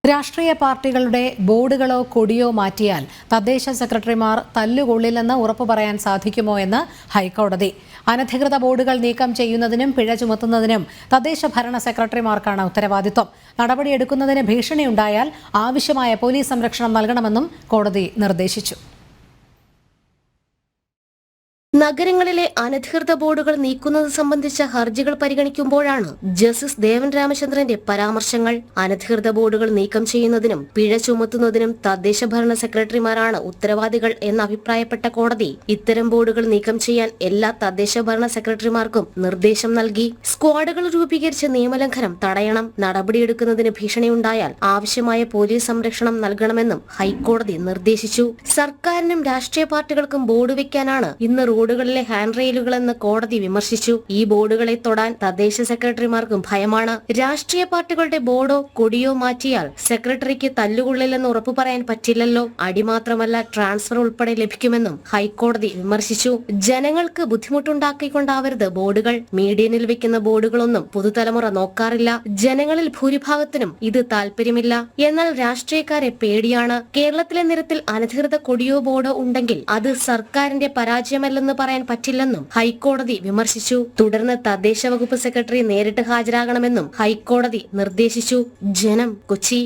രാഷ്ട്രീയ പാർട്ടികളുടെ ബോർഡുകളോ കൊടിയോ മാറ്റിയാൽ തദ്ദേശ സെക്രട്ടറിമാർ തല്ലുകൊള്ളില്ലെന്ന് ഉറപ്പു പറയാൻ സാധിക്കുമോ എന്ന് ഹൈക്കോടതി. അനധികൃത ബോർഡുകൾ നീക്കം ചെയ്യുന്നതിനും പിഴ ചുമത്തുന്നതിനും തദ്ദേശ ഭരണ സെക്രട്ടറിമാർക്കാണ് ഉത്തരവാദിത്വം. നടപടിയെടുക്കുന്നതിന് ഭീഷണിയുണ്ടായാൽ ആവശ്യമായ പോലീസ് സംരക്ഷണം നൽകണമെന്നും കോടതി നിർദ്ദേശിച്ചു. നഗരങ്ങളിലെ അനധികൃത ബോർഡുകൾ നീക്കുന്നത് സംബന്ധിച്ച ഹർജികൾ പരിഗണിക്കുമ്പോഴാണ് ജസ്റ്റിസ് ദേവൻ രാമചന്ദ്രന്റെ പരാമർശങ്ങൾ. അനധികൃത ബോർഡുകൾ നീക്കം ചെയ്യുന്നതിനും പിഴ ചുമത്തുന്നതിനും തദ്ദേശ ഭരണ സെക്രട്ടറിമാരാണ് ഉത്തരവാദികൾ എന്ന് അഭിപ്രായപ്പെട്ട കോടതി ഇത്തരം ബോർഡുകൾ നീക്കം ചെയ്യാൻ എല്ലാ തദ്ദേശ ഭരണ സെക്രട്ടറിമാർക്കും നിർദ്ദേശം നൽകി. സ്ക്വാഡുകൾ രൂപീകരിച്ച് നിയമലംഘനം തടയണം. നടപടിയെടുക്കുന്നതിന് ഭീഷണിയുണ്ടായാൽ ആവശ്യമായ പോലീസ് സംരക്ഷണം നൽകണമെന്നും ഹൈക്കോടതി നിർദ്ദേശിച്ചു. സർക്കാരിനും രാഷ്ട്രീയ പാർട്ടികൾക്കും ബോർഡ് വെക്കാനാണ് ഇന്ന് ബോർഡുകളിലെ ഹാൻഡ് റെയിലുകളെന്ന് കോടതി വിമർശിച്ചു. ഈ ബോർഡുകളെ തൊടാൻ തദ്ദേശ സെക്രട്ടറിമാർക്കും ഭയമാണ്. രാഷ്ട്രീയ പാർട്ടികളുടെ ബോർഡോ കൊടിയോ മാറ്റിയാൽ സെക്രട്ടറിക്ക് തല്ലുകൊള്ളില്ലെന്ന് ഉറപ്പു പറയാൻ പറ്റില്ലല്ലോ. അടി മാത്രമല്ല, ട്രാൻസ്ഫർ ഉൾപ്പെടെ ലഭിക്കുമെന്നും ഹൈക്കോടതി വിമർശിച്ചു. ജനങ്ങൾക്ക് ബുദ്ധിമുട്ടുണ്ടാക്കിക്കൊണ്ടാവരുത് ബോർഡുകൾ. മീഡിയനിൽ വെക്കുന്ന ബോർഡുകളൊന്നും പുതുതലമുറ നോക്കാറില്ല. ജനങ്ങളിൽ ഭൂരിഭാഗത്തിനും ഇത് താല്പര്യമില്ല. എന്നാൽ രാഷ്ട്രീയക്കാരെ പേടിയാണ്. കേരളത്തിലെ നിരത്തിൽ അനധികൃത കൊടിയോ ബോർഡോ ഉണ്ടെങ്കിൽ അത് സർക്കാരിന്റെ പരാജയമല്ലെന്ന് പറയാൻ പറ്റില്ലെന്നും ഹൈക്കോടതി വിമർശിച്ചു. തുടർന്ന് തദ്ദേശ വകുപ്പ് സെക്രട്ടറി നേരിട്ട് ഹാജരാകണമെന്നും ഹൈക്കോടതി നിർദ്ദേശിച്ചു. ജനം, കൊച്ചി.